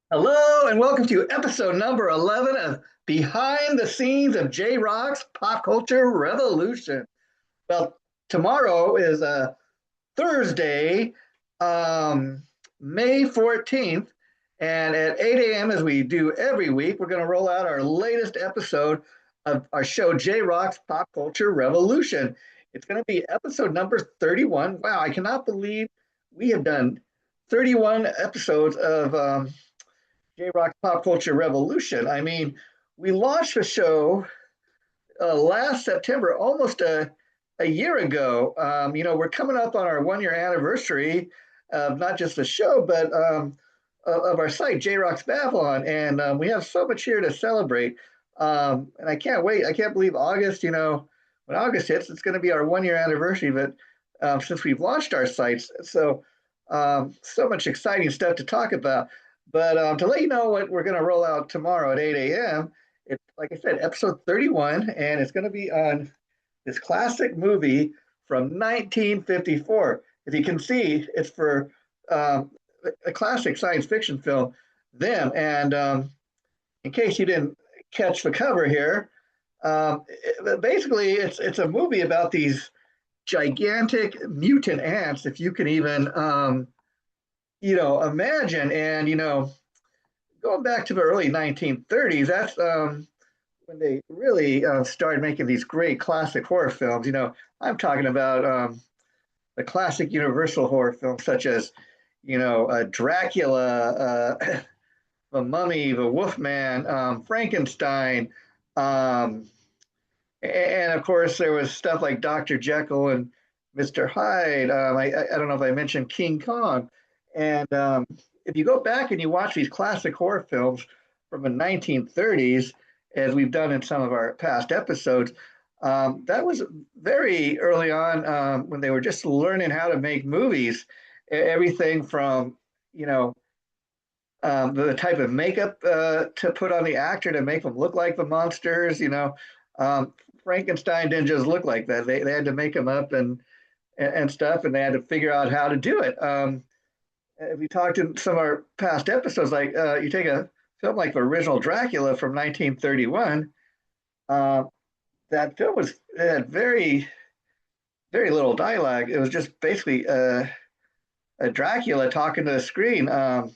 Hello and welcome to episode number 11 of Behind the Scenes of JRock's Pop Culture Revolution. Well, tomorrow is Thursday, um, May 14th, and at 8 a.m., as we do every week, we're going to roll out our latest episode of our show, JRock's Pop Culture Revolution. It's going to be episode number 31. Wow, I cannot believe we have done 31 episodes of JRock's Pop Culture Revolution. I mean, we launched the show last September, almost a year ago. We're coming up on our 1 year anniversary of not just the show, but of our site, JRock's Babylon. And we have so much here to celebrate. And I can't wait. I can't believe August, when August hits, it's going to be our 1 year anniversary. But since we've launched our sites, so much exciting stuff to talk about. But to let you know what we're going to roll out tomorrow at 8 a.m., it's like I said, episode 31, and it's going to be on this classic movie from 1954. As you can see, it's for um, a classic science fiction film, Them. And in case you didn't catch the cover here, basically it's a movie about these gigantic mutant ants, if you can even imagine. And going back to the early 1930s, that's when they really started making these great classic horror films. I'm talking about the classic Universal horror films such as, Dracula, The Mummy, The Wolfman, Frankenstein, um, and of course there was stuff like Dr. Jekyll and Mr. Hyde. I don't know if I mentioned King Kong. And if you go back and you watch these classic horror films from the 1930s, as we've done in some of our past episodes, that was very early on when they were just learning how to make movies. Everything from, you know, the type of makeup to put on the actor to make them look like the monsters. Frankenstein didn't just look like that. They had to make him up and stuff, and they had to figure out how to do it. We talked in some of our past episodes, like you take a film like the original Dracula from 1931. Uh, that film had very, very little dialogue. It was just basically a Dracula talking to the screen. And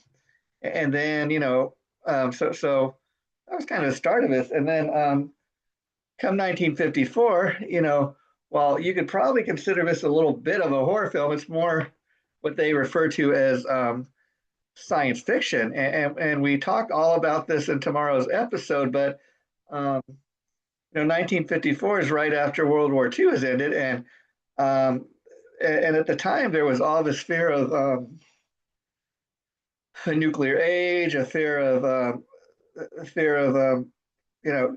then, so that was kind of the start of this. And then come 1954, while you could probably consider this a little bit of a horror film, it's more what they refer to as science fiction. And we talk all about this in tomorrow's episode, but 1954 is right after World War II has ended, um, and at the time there was all this fear of a nuclear age, a fear of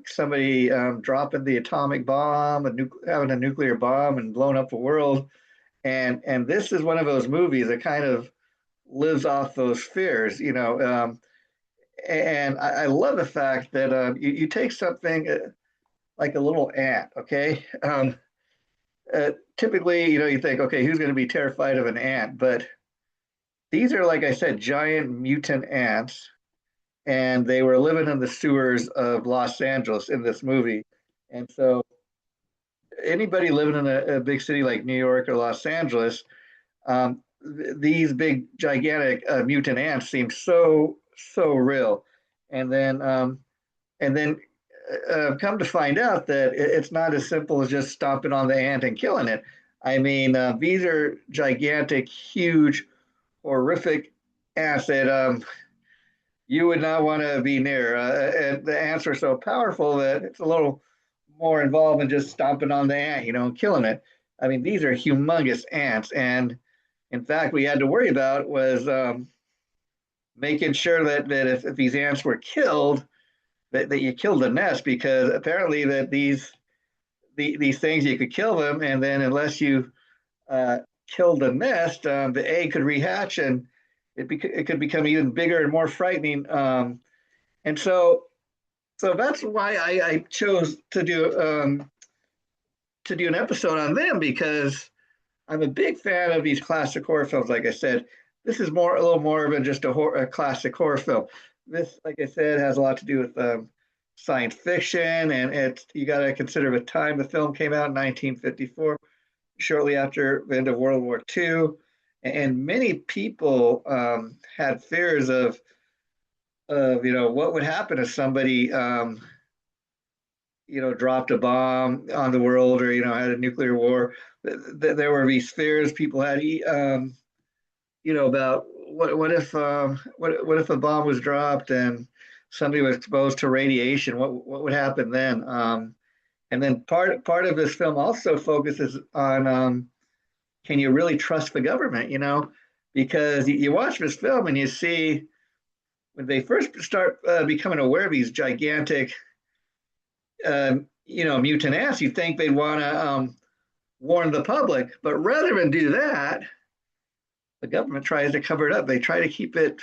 somebody dropping the atomic bomb, having a nuclear bomb and blowing up the world. And this is one of those movies that kind of lives off those fears. And I love the fact that you take something like a little ant, okay? Typically, you think, okay, who's going to be terrified of an ant? But these are, like I said, giant mutant ants, and they were living in the sewers of Los Angeles in this movie. And so, anybody living in a big city like New York or Los Angeles, these big, gigantic mutant ants seem so real. And then, come to find out that it's not as simple as just stomping on the ant and killing it. I mean, these are gigantic, huge, horrific ants that you would not want to be near. And the ants are so powerful that it's a little more involved than just stomping on the ant, and killing it. I mean, these are humongous ants. And in fact, we had to worry about was making sure that if these ants were killed, that you killed the nest, because apparently that these things, you could kill them, and then unless you killed the nest, the egg could rehatch, and it could become even bigger and more frightening. And so that's why I chose to do an episode on them, because I'm a big fan of these classic horror films. Like I said, this is a little more than just a classic horror film. this, like I said, has a lot to do with science fiction, and it's you got to consider the time the film came out in 1954, shortly after the end of World War II, and many people had fears of what would happen if somebody dropped a bomb on the world or had a nuclear war. There were these fears people had about what if a bomb was dropped and somebody was exposed to radiation? What would happen then? And then part of this film also focuses on can you really trust the government? Because you watch this film and you see when they first start becoming aware of these gigantic mutant ants, you think they'd want to warn the public, but rather than do that, the government tries to cover it up. They try to keep it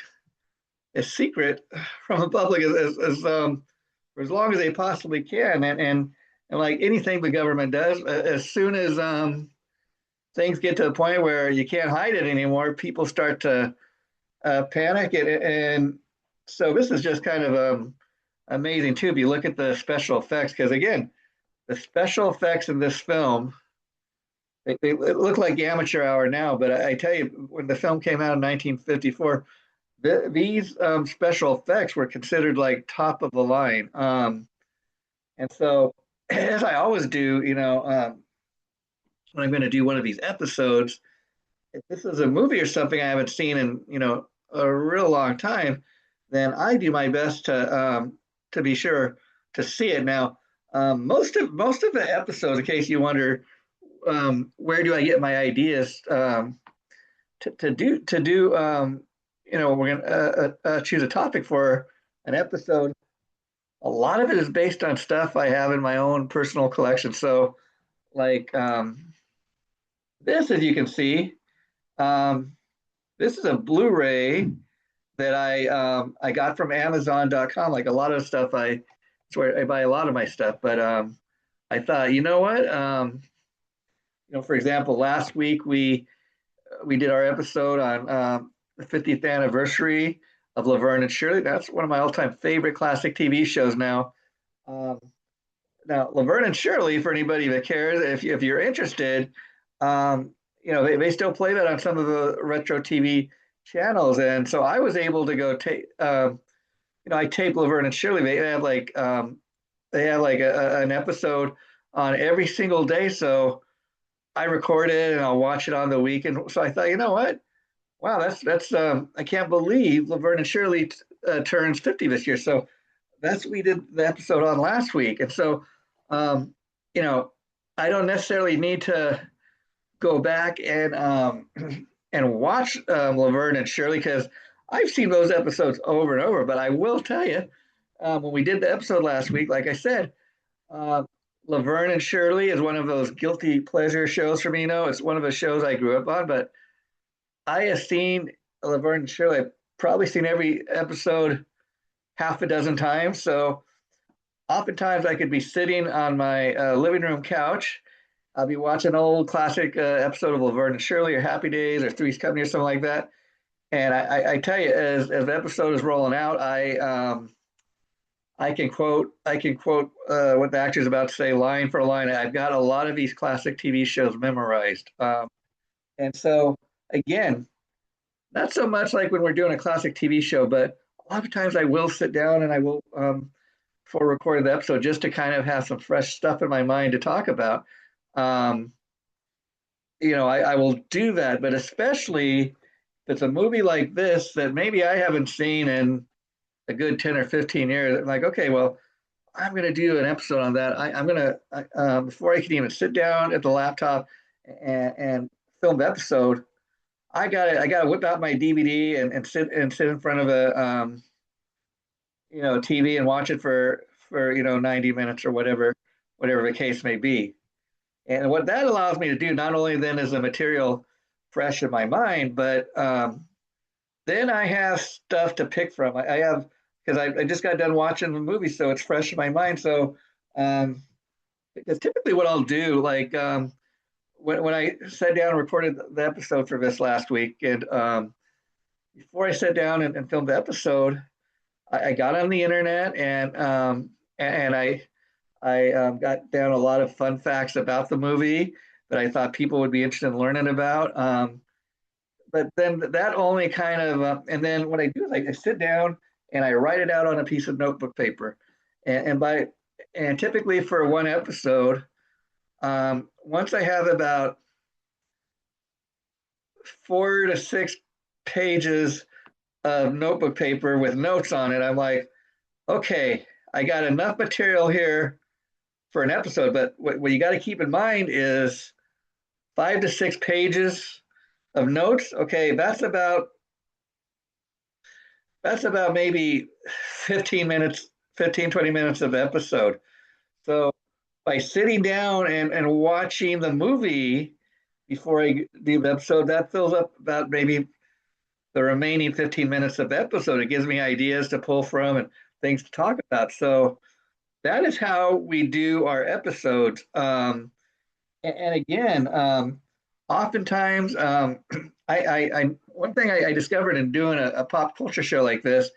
as secret from the public for as long as they possibly can. And like anything the government does, as soon as things get to the point where you can't hide it anymore, people start to panic. And so this is just kind of amazing too. If you look at the special effects, because again, the special effects in this film, they look like amateur hour now, but I tell you, when the film came out in 1954, these special effects were considered like top of the line. And so, as I always do, when I'm going to do one of these episodes, if this is a movie or something I haven't seen in a real long time, then I do my best to be sure to see it. Now, most of the episodes, in case you wonder, where do I get my ideas to do we're gonna choose a topic for an episode. A lot of it is based on stuff I have in my own personal collection. So, like this, as you can see, um, this is a Blu-ray that I got from Amazon.com. Like a lot of stuff, I swear I buy a lot of my stuff, but I thought, you know what? For example, last week we did our episode on the 50th anniversary of Laverne and Shirley. That's one of my all-time favorite classic TV shows now. Um, Now, Laverne and Shirley, for anybody that cares, if you're interested, they still play that on some of the retro TV channels. And so I was able to go take, I tape Laverne and Shirley. They have like an episode on every single day. So I record it and I'll watch it on the weekend. So I thought, you know what? Wow, that's I can't believe Laverne and Shirley turns 50 this year. So that's what we did the episode on last week. And so, um, you know, I don't necessarily need to go back and and watch Laverne and Shirley because I've seen those episodes over and over. But I will tell you, when we did the episode last week, like I said, uh, Laverne and Shirley is one of those guilty pleasure shows for me. It's one of the shows I grew up on, but I have seen Laverne and Shirley. I've probably seen every episode half a dozen times. So oftentimes I could be sitting on my living room couch. I'll be watching an old classic episode of Laverne and Shirley or Happy Days or Three's Company or something like that. And I tell you, as the episode is rolling out, I can quote what the actor's about to say line for line. I've got a lot of these classic TV shows memorized. And so again, not so much like when we're doing a classic TV show, but a lot of times I will sit down and I will for recording the episode just to kind of have some fresh stuff in my mind to talk about. Um, I will do that, but especially if it's a movie like this that maybe I haven't seen in a good 10 or 15 years, I'm like, okay, well, I'm going to do an episode on that. I'm going to, before I can even sit down at the laptop and film the episode, I got to whip out my DVD and sit in front of a, TV and watch it for 90 minutes or whatever the case may be. And what that allows me to do, not only then is the material fresh in my mind, but then I have stuff to pick from. I have because I just got done watching the movie, so it's fresh in my mind. So because typically what I'll do, like when I sat down and recorded the episode for this last week, and before I sat down and filmed the episode, I got on the internet and I got down a lot of fun facts about the movie that I thought people would be interested in learning about. But then that only kind of and then what I do is I sit down and I write it out on a piece of notebook paper, and by and typically for one episode, once I have about 4 to 6 pages of notebook paper with notes on it, I'm like, okay, I got enough material here for an episode. But what you got to keep in mind is 5 to 6 pages of notes. Okay, that's about maybe 15 minutes, 15, 20 minutes of episode. So by sitting down and watching the movie before I do the episode, that fills up about maybe the remaining 15 minutes of episode. It gives me ideas to pull from and things to talk about. So that is how we do our episodes. And again, oftentimes, one thing I discovered in doing a pop culture show like this,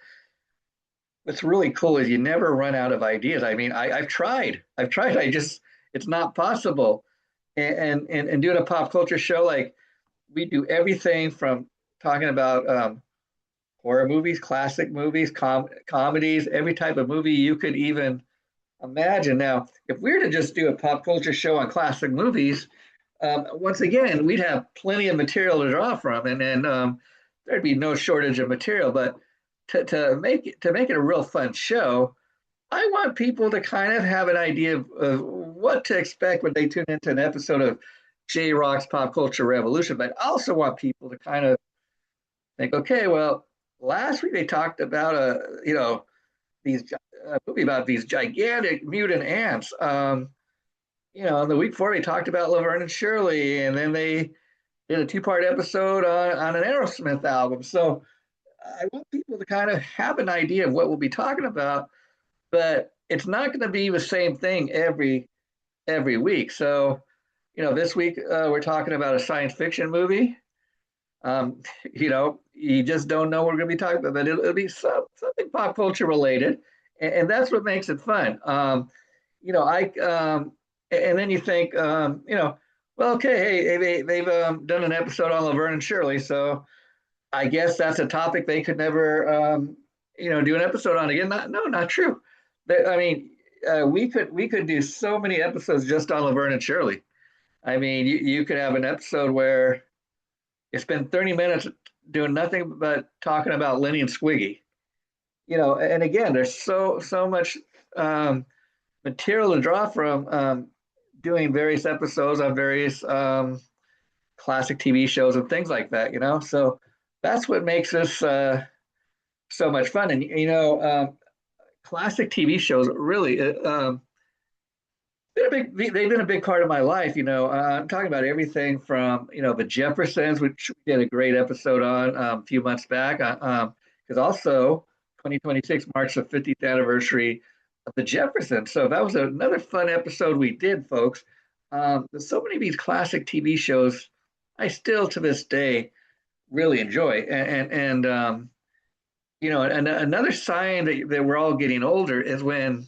what's really cool is you never run out of ideas. I mean, I've tried. It's not possible. And doing a pop culture show, like we do everything from talking about horror movies, classic movies, comedies, every type of movie you could even imagine. Now, if we were to just do a pop culture show on classic movies, once again, we'd have plenty of material to draw from, and there'd be no shortage of material. But to make it a real fun show, I want people to kind of have an idea of what to expect when they tune into an episode of JRock's Pop Culture Revolution. But I also want people to kind of think, okay, well, last week they talked about these movie about these gigantic mutant ants. The week before they talked about Laverne and Shirley, and then they did a two-part episode on an Aerosmith album. So I want people to kind of have an idea of what we'll be talking about, but it's not going to be the same thing every week. So, this week we're talking about a science fiction movie. Um, you just don't know what we're going to be talking about, but it'll be something pop culture related, and that's what makes it fun. I and then you think, well, okay, hey, they've done an episode on Laverne and Shirley, so I guess that's a topic they could never, do an episode on again. Not true. I mean, we could do so many episodes just on Laverne and Shirley. I mean, you could have an episode where you spend 30 minutes doing nothing but talking about Lenny and Squiggy. And again, there's so much material to draw from doing various episodes on various classic TV shows and things like that. So that's what makes this so much fun. And classic TV shows really they've been a big part of my life. I'm talking about everything from the Jeffersons, which we did a great episode on a few months back, because also 2026 marks the 50th anniversary of the Jeffersons. So that was another fun episode we did, folks. There's so many of these classic TV shows I still to this day really enjoy, and another sign that we're all getting older is when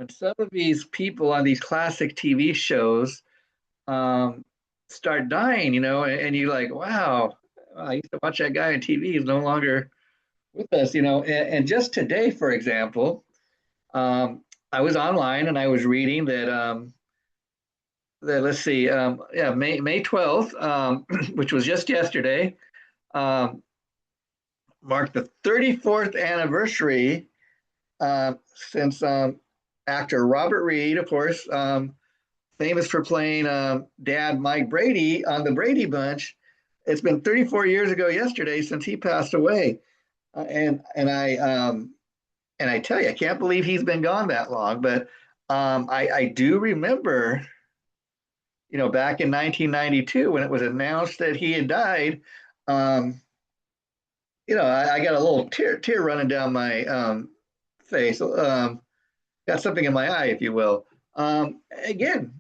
some of these people on these classic TV shows start dying, and you're like, wow, I used to watch that guy on TV. He's no longer with us, and just today, for example, I was online and I was reading that let's see, May 12th, which was just yesterday, um, marked the 34th anniversary since actor Robert Reed, of course, famous for playing Dad Mike Brady on the Brady Bunch. It's been 34 years ago yesterday since he passed away, and I tell you, I can't believe he's been gone that long. But I do remember, back in 1992 when it was announced that he had died. I got a little tear running down my face. Got something in my eye, if you will. Again,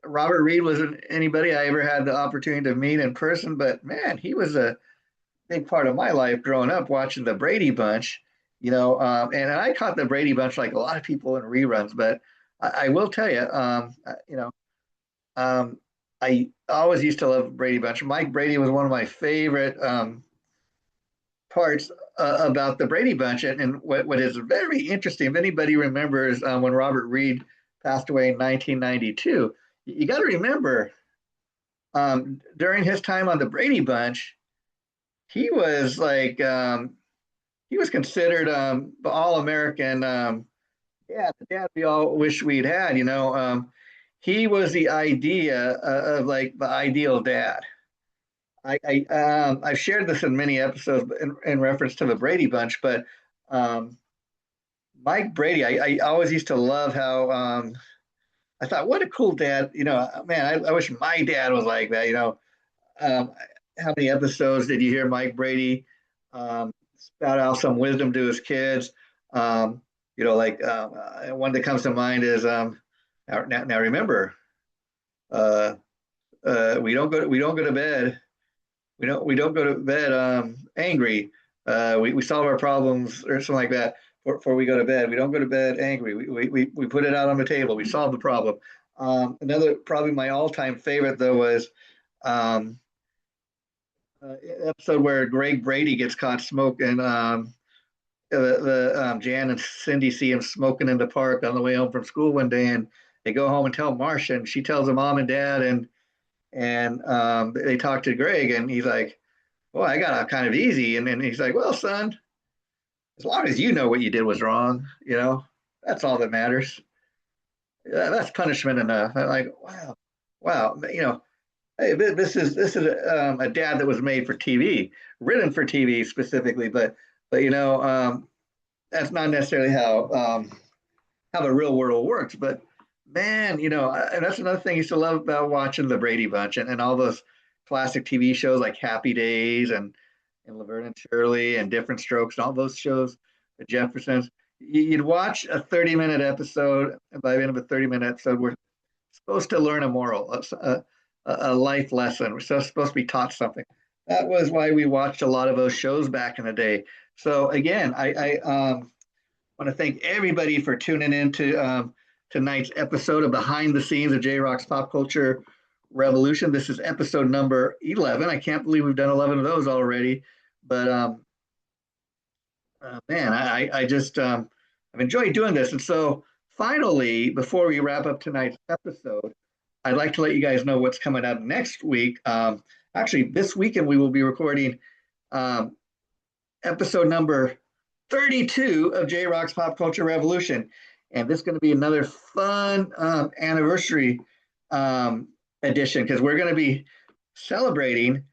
Robert Reed wasn't anybody I ever had the opportunity to meet in person, but man, he was a big part of my life growing up watching the Brady Bunch, and I caught the Brady Bunch like a lot of people in reruns, but I will tell you, um, I always used to love Brady Bunch. Mike Brady was one of my favorite parts about the Brady Bunch, and what is very interesting, if anybody remembers when Robert Reed passed away in 1992, you got to remember during his time on the Brady Bunch, he was like he was considered the all American the dad we all wish we'd had. He was the idea of like the ideal dad. I've shared this in many episodes in reference to the Brady Bunch, but um, Mike Brady, I always used to love how I thought, what a cool dad. Man, I wish my dad was like that. Um, how many episodes did you hear Mike Brady spout out some wisdom to his kids? One that comes to mind is now remember, uh, we don't go to bed we don't go to bed angry. We solve our problems or something like that before we go to bed. We don't go to bed angry. We put it out on the table. We solve the problem. Another probably my all-time favorite though was um, episode where Greg Brady gets caught smoking. Jan and Cindy see him smoking in the park on the way home from school one day, and they go home and tell Marcia, and she tells the mom and dad, and they talk to Greg, and he's like, "Well, I got out kind of easy," and then he's like, "Well, son, as long as you know what you did was wrong, that's all that matters. Yeah, that's punishment enough." I'm like, wow, wow, hey, this is a dad that was made for TV, written for TV specifically, but that's not necessarily how the real world works. But man, and that's another thing I used to love about watching the Brady Bunch and all those classic TV shows like Happy Days and Laverne and Shirley and Different Strokes and all those shows, the Jeffersons. You'd watch a 30-minute episode, and by the end of a 30-minute episode, we're supposed to learn a moral, a life lesson. We're supposed to be taught something. That was why we watched a lot of those shows back in the day. So again, I want to thank everybody for tuning in to tonight's episode of Behind the Scenes of JRock's Pop Culture Revolution. This is episode number 11. I can't believe we've done 11 of those already. But man, I just I've enjoyed doing this. And so finally, before we wrap up tonight's episode, I'd like to let you guys know what's coming up next week. Actually, this weekend we will be recording um, episode number 32 of JRock's Pop Culture Revolution. And this is going to be another fun anniversary edition because we're going to be celebrating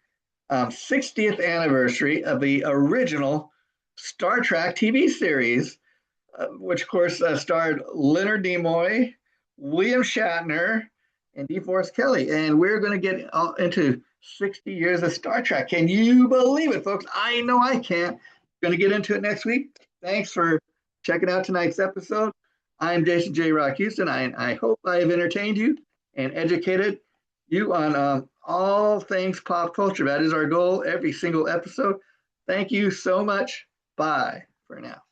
60th anniversary of the original Star Trek TV series, which of course starred Leonard Nimoy, William Shatner, and DeForest Kelley. And we're going to get into 60 years of Star Trek. Can you believe it, folks? I know I can't. Going to get into it next week. Thanks for checking out tonight's episode. I'm Jason JRock Houston. I hope I have entertained you and educated you on all things pop culture. That is our goal every single episode. Thank you so much. Bye for now.